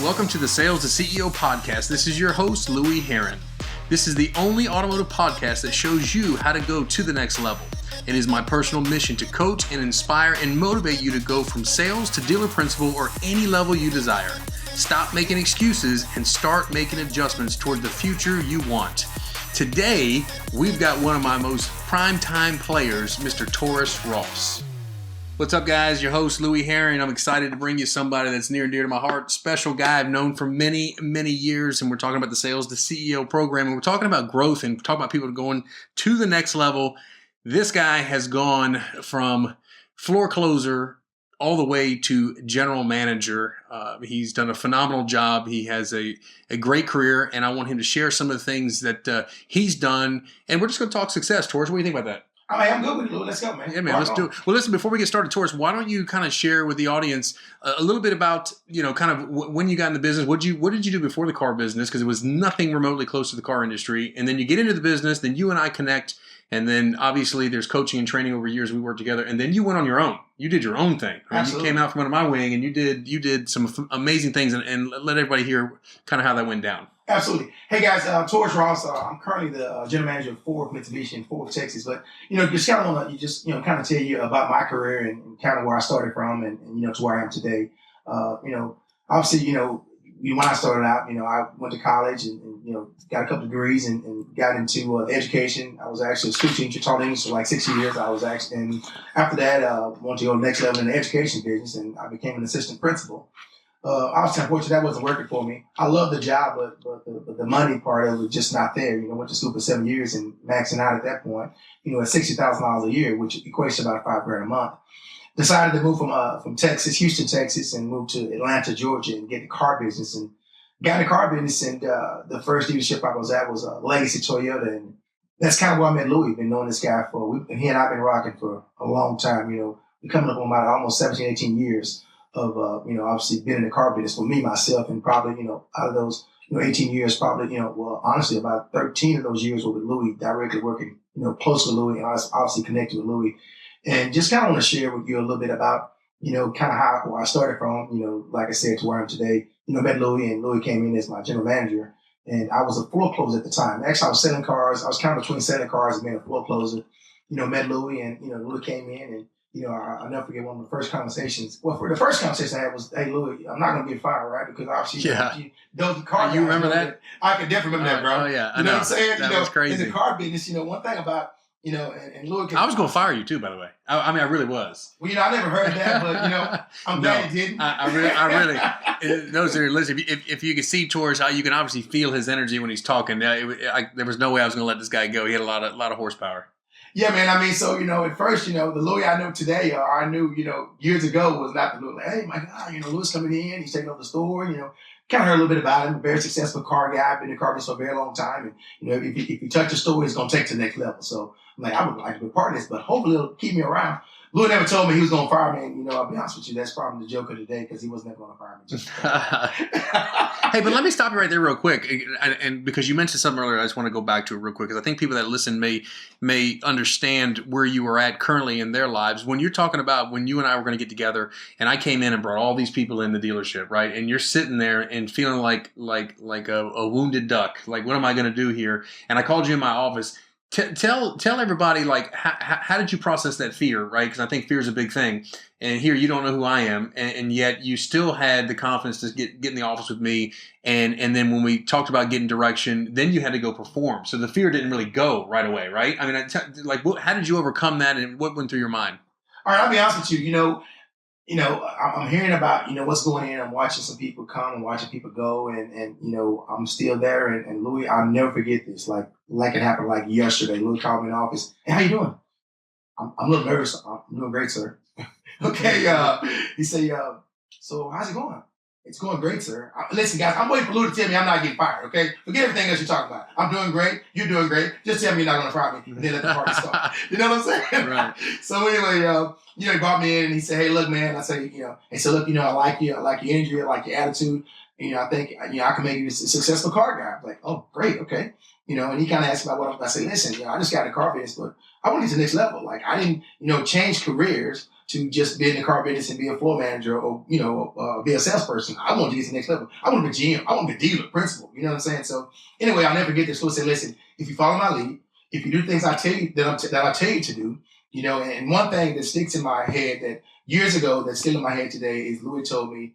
Welcome to the Sales to CEO podcast. This is your host, Louie Herron. This is the only automotive podcast that shows you how to go to the next level. It is my personal mission to coach and inspire and motivate you to go from sales to dealer principal or any level you desire. Stop making excuses and start making adjustments toward the future you want. Today, we've got one of my most prime-time players, Mr. Taurus Ross. What's up, guys? Your host, Louie Herron. I'm excited to bring you somebody that's near and dear to my heart. Special guy I've known for many, many years, and we're talking about the Sales to CEO program, and we're talking about growth and talking about people going to the next level. This guy has gone from floor closer all the way to general manager. He's done a phenomenal job. He has a great career, and I want him to share some of the things that he's done. And we're just going to talk success. Taurus, what do you think about that? I'm good with it, Lou. Let's go, man. Yeah, man, let's do it. Well, listen, before we get started, Taurus, why don't you kind of share with the audience a little bit about, kind of when you got in the business, what did you do before the car business? Because it was nothing remotely close to the car industry. And then you get into the business, then you and I connect, and then obviously there's coaching and training over years. We worked together, and then you went on your own. You did your own thing. Right? You came out from under my wing, and you did some amazing things, and let everybody hear kind of how that went down. Absolutely. Hey, guys, Taurus Ross. I'm currently the general manager of Ford Mitsubishi in Fort Texas. But, just kind of want to kind of tell you about my career and kind of where I started from and to where I am today. Obviously, when I started out, I went to college and got a couple of degrees and got into education. I was actually a school teacher, taught English for like 6 years. And after that, wanted to go to the next level in the education business, and I became an assistant principal. Obviously, unfortunately, that wasn't working for me. I love the job, but the money part of it was just not there. Went to school for 7 years and maxing out at that point, at $60,000 a year, which equates to about $5,000 a month. Decided to move from Texas, Houston, Texas, and move to Atlanta, Georgia, and get the car business. And got in the car business, and the first dealership I was at was Legacy Toyota, and that's kind of where I met Louie. Been knowing this guy he and I've been rocking for a long time. We're coming up on about almost 17, 18 years of obviously being in the car business for me, myself, and probably, out of those, 18 years, probably, honestly, about 13 of those years were with Louie, directly working, close with Louie, and I was obviously connected with Louie. And just kind of want to share with you a little bit about, kind of where I started from, like I said, to where I am today. Met Louie, and Louie came in as my general manager, and I was a floor closer at the time. Actually, I was selling cars. I was kind of between selling cars and being a floor closer. Met Louie, and, Louie came in, and, I'll never forget one of the first conversations. Well, the first conversation I had was, "Hey, Louie, I'm not going to get fired, right?" Because obviously, those car. You remember that? I can definitely remember that, bro. Oh yeah, I know what I'm saying. That was crazy. In the car business, one thing about and Louie. I was going to fire you too, by the way. I really was. Well, I never heard that, but I'm glad you didn't. I really. Those are listen. If you can see Taurus, how you can obviously feel his energy when he's talking. There was no way I was going to let this guy go. He had a lot of horsepower. Yeah, man. I mean, so, at first, the Louie I know today, or I knew, years ago, was not the Louie. Like, hey, my God, Louie's coming in. He's taking over the store, kind of heard a little bit about him. A very successful car guy. Been in the car business for a very long time. And, if you touch the store, he's going to take it to the next level. So, I'm like, I would like to be part of this, but hopefully it'll keep me around. Louie never told me he was going to fire me. And, I'll be honest with you, that's probably the joke of the day, because he was never going to fire me. Hey, but let me stop you right there real quick. And because you mentioned something earlier, I just want to go back to it real quick, because I think people that listen may understand where you are at currently in their lives. When you're talking about when you and I were going to get together, and I came in and brought all these people in the dealership, right? And you're sitting there and feeling like a wounded duck. Like, what am I going to do here? And I called you in my office. Tell everybody, like, how did you process that fear, right? Because I think fear is a big thing. And here you don't know who I am, and yet you still had the confidence to get in the office with me. And then when we talked about getting direction, then you had to go perform. So the fear didn't really go right away, right? I mean, how did you overcome that, and what went through your mind? All right, I'll be honest with you. I'm hearing about, what's going on. I'm watching some people come and watching people go, and I'm still there. And Louie, I'll never forget this. Like it happened like yesterday. Louie called me in the office. "Hey, how you doing?" I'm a little nervous. "I'm doing great, sir." Okay. He said, "So how's it going?" "It's going great, sir." Listen, guys, I'm waiting for Louie to tell me I'm not getting fired. Okay, forget everything else you're talking about. I'm doing great. You're doing great. Just tell me you're not going to fire me, and then let the party start. You know what I'm saying? Right. So anyway, he brought me in and he said, "Hey, look, man." I say, he said, "Look, I like you. I like your energy. I like your attitude. I think, I can make you a successful car guy." I'm like, "Oh, great. Okay." And he kind of asked about what I said, "Listen, I just got in the car business, but I want to get to the next level. Like, I didn't, change careers. to just be in the car business and be a floor manager or, be a salesperson. I wanted to get to the next level. I want to be GM. I want to be dealer, principal. You know what I'm saying? So anyway, I'll never forget this. Louie said, listen, if you follow my lead, if you do things I tell you that I tell you to do, and one thing that sticks in my head that years ago that's still in my head today is Louie told me,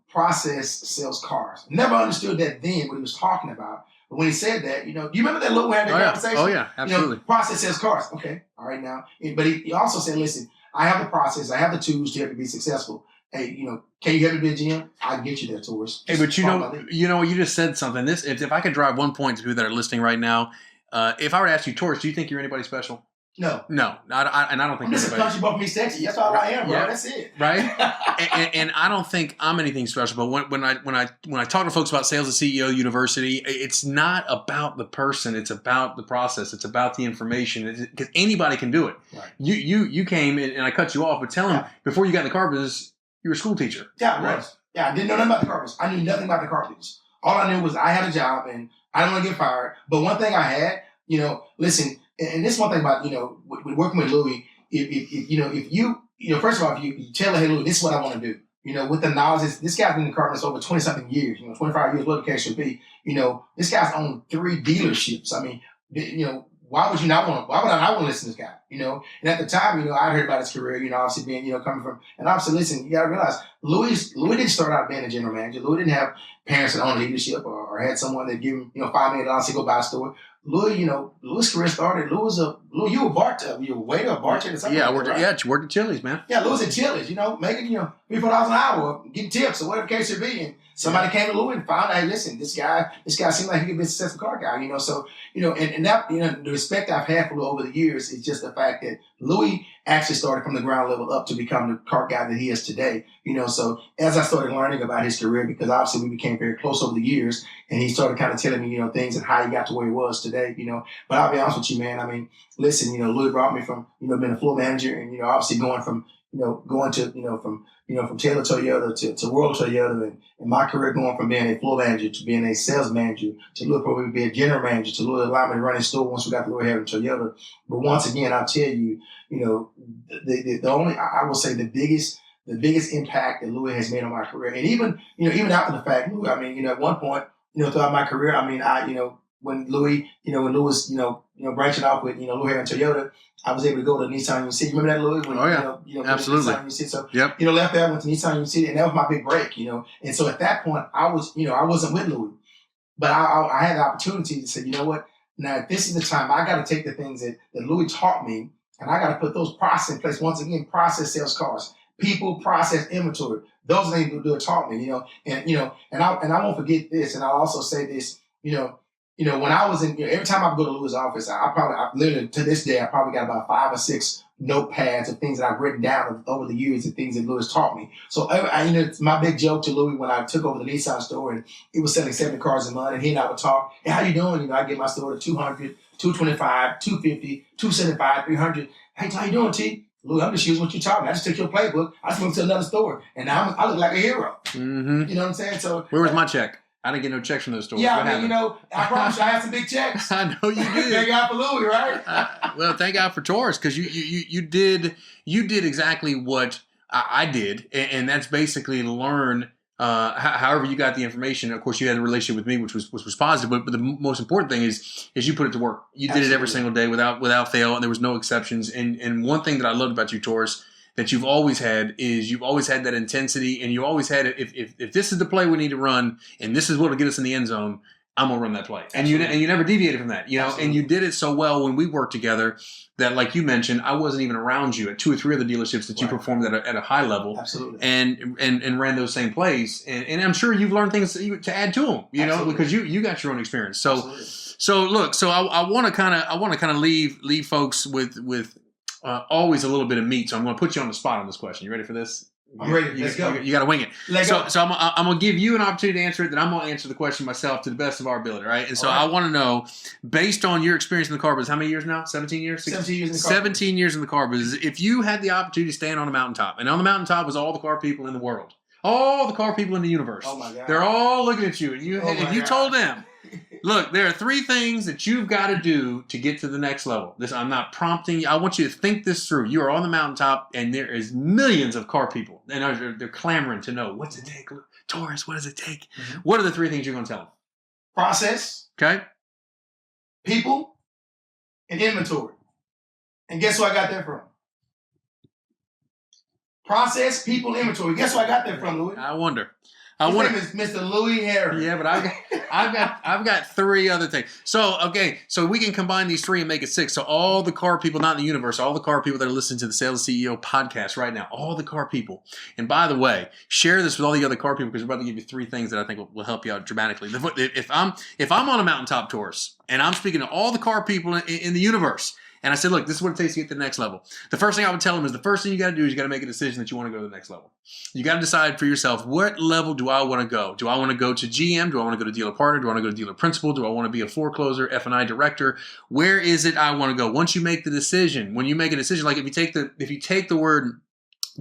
process sells cars. Never understood that then what he was talking about. But when he said that, you remember that little had that conversation? Oh, yeah, absolutely. Process sells cars. Okay, all right now. But he also said, listen, I have the process. I have the tools to help you be successful. Hey, can you help me be a GM? I can get you there, Taurus. Hey, but you just said something. This, if I could drive one point to people that are listening right now, if I were to ask you, Taurus, do you think you're anybody special? No. And I don't think I'm just a country boy from East Texas. That's all I am, bro. Yeah. That's it. Right? and I don't think I'm anything special. But when I talk to folks about Sales at CEO University, it's not about the person. It's about the process. It's about the information. Because anybody can do it. Right. You came and I cut you off, but tell them before you got in the car business, you were a school teacher. Yeah, I was. Yeah, I didn't know nothing about the car business. I knew nothing about the car business. All I knew was I had a job and I didn't want to get fired. But one thing I had, listen. And this is one thing about, with working with Louie, if you first of all, if you tell her, hey, Louie, this is what I want to do, with the knowledge, this guy's been in the car business over 20 something years, 25 years, whatever the case should be, this guy's owned 3 dealerships. I mean, why would I not want to listen to this guy, And at the time, I heard about his career, obviously being, coming from, and obviously, listen, you got to realize, Louie didn't start out being a general manager. Louie didn't have parents that owned a dealership or had someone that give him, $5 million to go buy a store. Louie, Louie's career started. Louie, you were a bartender, you were a waiter, a bartender, something. Yeah, like that, right? You worked at Chili's, man. Yeah, Louie's at Chili's, making, $3-4 an hour, getting tips or whatever the case should be. And somebody came to Louie and found out, hey, listen, this guy seemed like he could be a successful car guy, So, and that, the respect I've had for Louie over the years is just the fact that Louie actually started from the ground level up to become the car guy that he is today, So as I started learning about his career, because obviously we became very close over the years, and he started kind of telling me, things and how he got to where he was today, But I'll be honest with you, man. I mean, listen, Louie brought me from, being a floor manager and, obviously going from, from Taylor Toyota to World Toyota, and my career going from being a floor manager to being a sales manager to Louie probably be a general manager to Louie allowed me to run his store once we got to Louie Herron Toyota. But once again, I'll tell you, the only, I will say the biggest impact that Louie has made on my career, and even after the fact, Louie, I mean, at one point, throughout my career, I mean, when Louie was, branching off with, Louie Herron Toyota, I was able to go to Nissan Union City. Remember that, Louie? When, absolutely. Nissan Union City. So, left there, went to Nissan Union City, and that was my big break, And so at that point, I wasn't with Louie, but I had the opportunity to say, you know what? Now, this is the time I got to take the things that Louie taught me, and I got to put those processes in place. Once again, process sales cars. People, process, inventory. Those things Louie taught me, and I won't forget this, and I'll also say this, when I was in, every time I go to Louie's office, I literally, to this day, I probably got about 5 or 6 notepads of things that I've written down over the years and things that Louie taught me. So, it's my big joke to Louie when I took over the Nissan store and he was selling 70 cars a month, and he and I would talk, hey, how you doing? I get my store to 200, 225, 250, 275, 300. Hey, how you doing, T? Louie, I'm just using what you taught me. I just took your playbook. I just went to another store, and now I look like a hero. Mm-hmm. You know what I'm saying? So where was my check? I didn't get no checks from those stores. Yeah, I mean, I promise you I had some big checks. I know you did. Thank God for Louie, right? Well, thank God for Taurus, because you did exactly what I did, and that's basically learn. However you got the information. Of course, you had a relationship with me, which was positive. But the most important thing is you put it to work. You did it every single day without fail, and there was no exceptions. And one thing that I loved about you, Taurus, that you've always had that intensity, and you always had it. If this is the play we need to run, and this is what will get us in the end zone, I'm gonna run that play. And you never deviated from that, Absolutely. And you did it so well when we worked together that, like you mentioned, I wasn't even around you at 2 or 3 of the dealerships that you performed at a high level. Absolutely. And ran those same plays. And I'm sure you've learned things to add to them, because you got your own experience. So Absolutely. so look, so I want to kind of leave folks with always a little bit of meat. So I'm going to put you on the spot on this question. You ready for this? I'm ready. Let's go. You got to wing it. So I'm going to give you an opportunity to answer it. Then I'm going to answer the question myself to the best of our ability, right? And so I want to know, based on your experience in the car business, how many years now? 17 years? 17 years in the car business. 17 years in the car business. If you had the opportunity to stand on a mountaintop, and on the mountaintop was all the car people in the world, all the car people in the universe. Oh, my God. They're all looking at you. And you told them, Look, there are 3 things that you've got to do to get to the next level. I'm not prompting you. I want you to think this through. You are on the mountaintop, and there is millions of car people, and they're clamoring to know, what's it take? Taurus, what does it take? Mm-hmm. What are the 3 things you're going to tell them? Process. Okay. People. And inventory. And guess where I got that from? Process, people, inventory. Guess where I got that from, Louie? I wonder. His name is Mr. Louie Herron. Yeah, but I've got 3 other things. So we can combine these 3 and make it 6. So all the car people, not in the universe, all the car people that are listening to the Sales CEO podcast right now, all the car people. And by the way, share this with all the other car people, because we're about to give you 3 things that I think will help you out dramatically. If I'm on a mountaintop Taurus and I'm speaking to all the car people in the universe, and I said, look, this is what it takes to get to the next level. The first thing I would tell them is the first thing you got to do is you got to make a decision that you want to go to the next level. You got to decide for yourself, what level do I want to go? Do I want to go to GM? Do I want to go to dealer partner? Do I want to go to dealer principal? Do I want to be a forecloser, F&I director? Where is it I want to go? Once you make the decision, when you make a decision, like if you take the word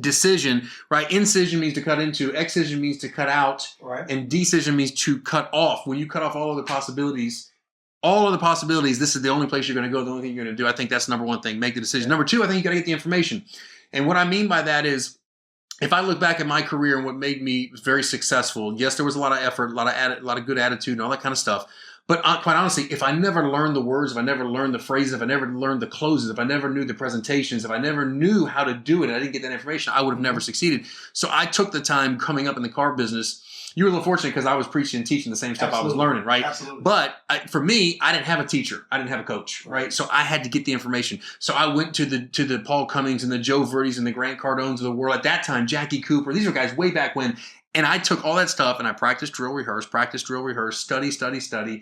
decision, right? Incision means to cut into, excision means to cut out, right, and decision means to cut off. When you cut off all of the possibilities, this is the only place you're going to go, the only thing you're going to do. I think that's number 1 thing, make the decision. Number 2, I think you got to get the information. And what I mean by that is, if I look back at my career and what made me very successful, yes, there was a lot of effort, a lot of good attitude and all that kind of stuff. But quite honestly, if I never learned the words, if I never learned the phrases, if I never learned the closes, if I never knew the presentations, if I never knew how to do it, and I didn't get that information, I would have never succeeded. So I took the time coming up in the car business. You were a little fortunate because I was preaching and teaching the same stuff I was learning, right? Absolutely. But for me, I didn't have a teacher. I didn't have a coach, right? So I had to get the information. So I went to the Paul Cummings and the Joe Verdes and the Grant Cardones of the world. At that time, Jackie Cooper. These were guys way back when. And I took all that stuff and I practiced, drill, rehearse, study.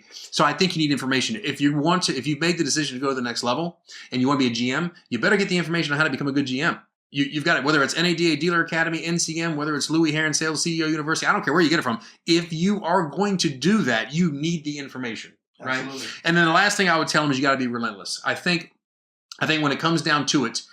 So I think you need information. If you've made the decision to go to the next level and you want to be a GM, you better get the information on how to become a good GM. You've got it, whether it's NADA Dealer Academy, NCM, whether it's Louie Herron Sales CEO University, I don't care where you get it from. If you are going to do that, you need the information, right? Absolutely. And then the last thing I would tell them is you got to be relentless. I think when it comes down to it,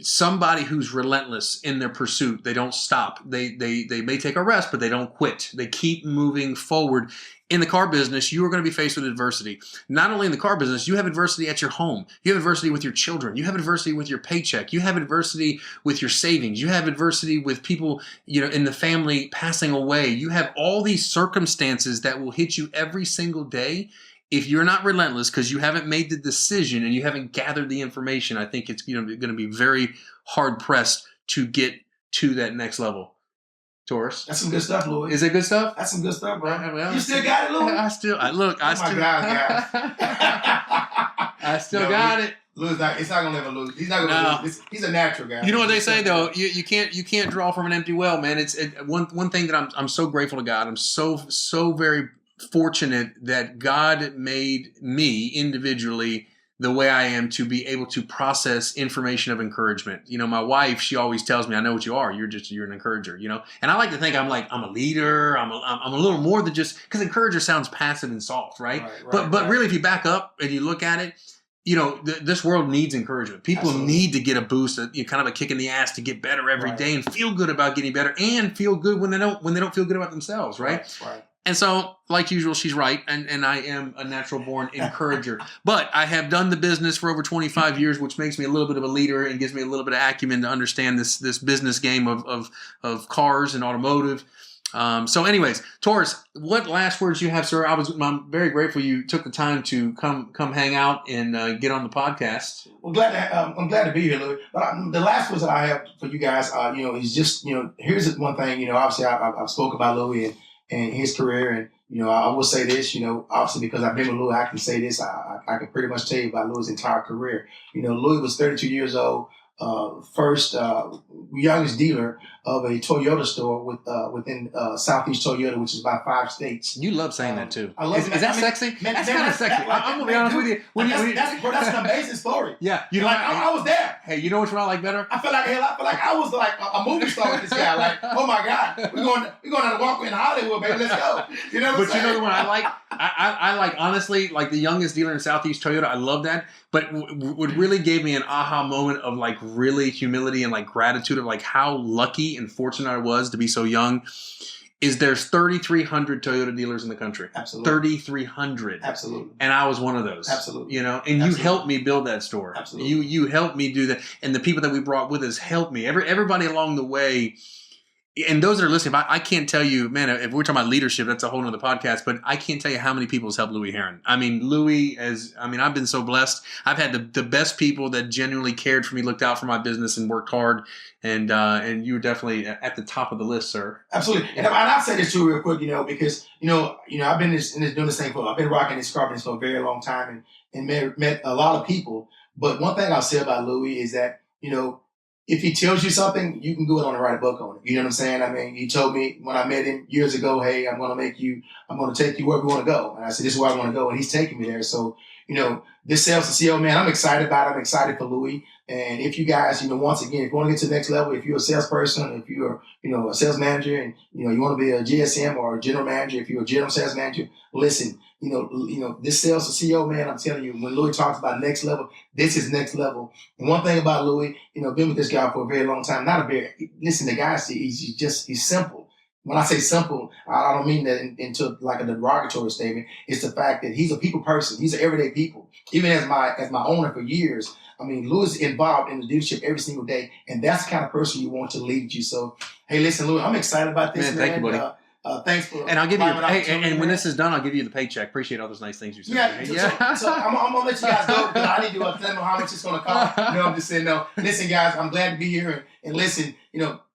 somebody who's relentless in their pursuit, they don't stop. They may take a rest, but they don't quit. They keep moving forward. In the car business, you are going to be faced with adversity. Not only in the car business, you have adversity at your home. You have adversity with your children. You have adversity with your paycheck. You have adversity with your savings. You have adversity with people, in the family passing away. You have all these circumstances that will hit you every single day. If you're not relentless because you haven't made the decision and you haven't gathered the information, I think it's going to be very hard pressed to get to that next level. Taurus. That's some good stuff, Louie. Is it good stuff? That's some good stuff, bro. Well, you still got it, Louie? I still got it. Louie's it's not gonna never lose. He's not gonna lose. He's a natural guy. You know what they say though? You can't draw from an empty well, man. It's one thing that I'm so grateful to God. I'm so very fortunate that God made me individually the way I am to be able to process information of encouragement. My wife, she always tells me, I know what you are. You're an encourager, And I like to think I'm a leader. I'm a little more than just, because encourager sounds passive and soft, right? But really, if you back up and you look at it, this world needs encouragement. People need to get a boost, kind of a kick in the ass to get better every day and feel good about getting better and feel good when they don't feel good about themselves, right? Right. And so, like usual, she's right, and I am a natural-born encourager. But I have done the business for over 25 years, which makes me a little bit of a leader and gives me a little bit of acumen to understand this business game of cars and automotive. So anyways, Taurus, what last words you have, sir? I'm very grateful you took the time to come hang out and get on the podcast. Well, I'm glad to be here, Louie. But the last words that I have for you guys, is just, here's one thing, obviously I've spoke about Louie and his career, and I will say this, obviously because I've been with Louie, I can say this. I can pretty much tell you about Louie's entire career. Louie was 32 years old, first youngest dealer of a Toyota store within Southeast Toyota, which is about 5 states. You love saying that too. I love Is that sexy? That's kind of sexy. I'm gonna be honest with you. That's an amazing story. Yeah, I was there. Hey, you know what I like better? I feel like I was like a movie star with this guy. Like, oh my God, we're going on a walk in Hollywood, baby. Let's go. You know what I'm saying? You know the one I like? I like, honestly, like the youngest dealer in Southeast Toyota. I love that. But what really gave me an aha moment of like really humility and like gratitude of like how lucky and fortunate I was to be so young is there's 3,300 Toyota dealers in the country. Absolutely. 3,300. Absolutely. And I was one of those. Absolutely. You know, and you helped me build that store. Absolutely. You helped me do that. And the people that we brought with us helped me. Everybody along the way. And those that are listening, I can't tell you, man, if we're talking about leadership, that's a whole nother podcast, but I can't tell you how many people has helped Louie Herron. I mean, I've been so blessed. I've had the best people that genuinely cared for me, looked out for my business and worked hard. And you were definitely at the top of the list, sir. Absolutely. And I'll say this too real quick, because, I've been doing this thing I've been rocking this car business for a very long time and met a lot of people. But one thing I'll say about Louie is that, if he tells you something, you can go on and write a book on it. You know what I'm saying? I mean, he told me when I met him years ago, hey, I'm going to take you where we want to go. And I said, this is where I want to go. And he's taking me there. So, this sales to CEO, man, I'm excited about it. I'm excited for Louie. And if you guys, once again, if you want to get to the next level, if you're a salesperson, if you're, a sales manager and, you want to be a GSM or a general manager, if you're a general sales manager, listen, this sales to CEO, man, I'm telling you, when Louie talks about next level, this is next level. And one thing about Louie, been with this guy for a very long time, the guy, he's simple. When I say simple, I don't mean that into like a derogatory statement. It's the fact that he's a people person. He's an everyday people. Even as my owner for years, I mean, Louis is involved in the leadership every single day, and that's the kind of person you want to lead you. So, hey, listen, Louis, I'm excited about this, man. Thank you, buddy. Thanks for. And I'll give you. And when this is done, I'll give you the paycheck. Appreciate all those nice things you said. So I'm gonna let you guys go because I need to tell them how much it's gonna cost. I'm just saying no. Listen, guys, I'm glad to be here, and listen,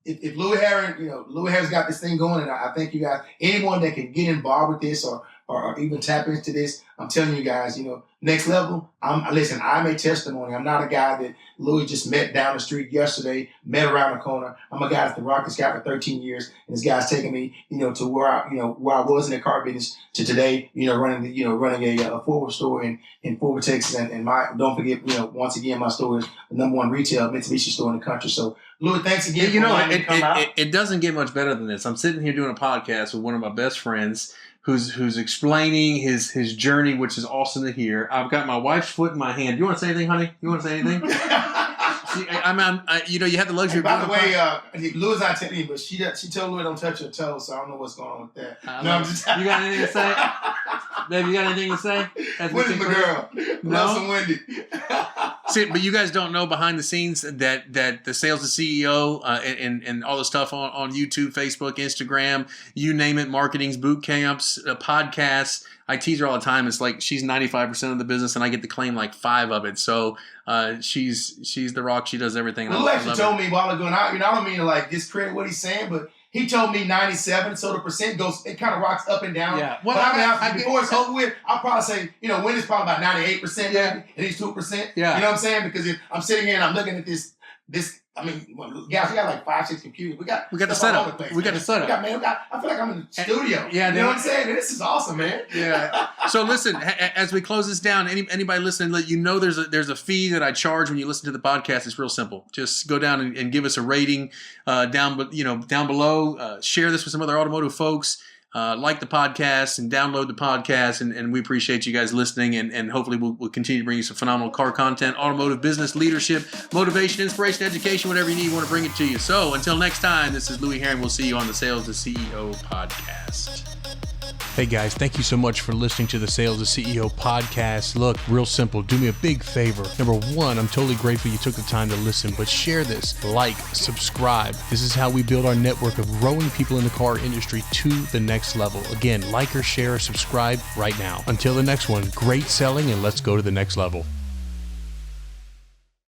if Louie Herron, Louie Herron's got this thing going, and I think you guys, anyone that can get involved with this or even tap into this, I'm telling you guys, next level. I'm a testimony. I'm not a guy that Louie just met down the street yesterday, met around the corner. I'm a guy that's been rocking this guy for 13 years, and this guy's taking me, to where I was in the car business to today, running a Forward store in Forward, Texas, and don't forget, once again, my store is the #1 retail Mitsubishi store in the country. So, Louie, thanks again. It doesn't get much better than this. I'm sitting here doing a podcast with one of my best friends who's explaining his journey, which is awesome to hear. I've got my wife's foot in my hand. Do you want to say anything, honey? You want to say anything? You have the luxury. Hey, by the way, Louis not telling you, but she told Louis don't touch her toes, so I don't know what's going on with that. I'm just. You got anything to say, baby? You got anything to say? Wendy's my girl. No, love some Wendy. See, but you guys don't know behind the scenes that the sales to CEO and all the stuff on YouTube, Facebook, Instagram, you name it, marketing's boot camps, podcasts. I tease her all the time. It's like she's 95% of the business, and I get to claim like 5 of it. So she's the rock. She does everything. Lou actually told me a while ago, and I don't mean to like discredit what he's saying, but he told me 97, so the percent goes, it kind of rocks up and down. Yeah. Well, before it's over with, I'll probably say, Wendy's probably about 98%, maybe, and he's 2%. Yeah. You know what I'm saying? Because if I'm sitting here and I'm looking at this, guys, we got like 5-6 computers. We got the setup. I feel like I'm in the studio. Yeah, you know what I'm saying? And this is awesome, man. Yeah. So listen, as we close this down, anybody listening, let you know there's a fee that I charge when you listen to the podcast. It's real simple. Just go down and give us a rating down below. Share this with some other automotive folks. Like the podcast and download the podcast, and we appreciate you guys listening, and hopefully we'll continue to bring you some phenomenal car content, automotive business, leadership, motivation, inspiration, education, whatever you need, we want to bring it to you. So until next time, this is Louie Herron. We'll see you on the Sales to CEO podcast. Hey guys, thank you so much for listening to the Sales to CEO podcast. Look, real simple, do me a big favor. Number 1, I'm totally grateful you took the time to listen, but share this, like, subscribe. This is how we build our network of growing people in the car industry to the next level. Again, like or share or subscribe right now. Until the next one, great selling, and let's go to the next level.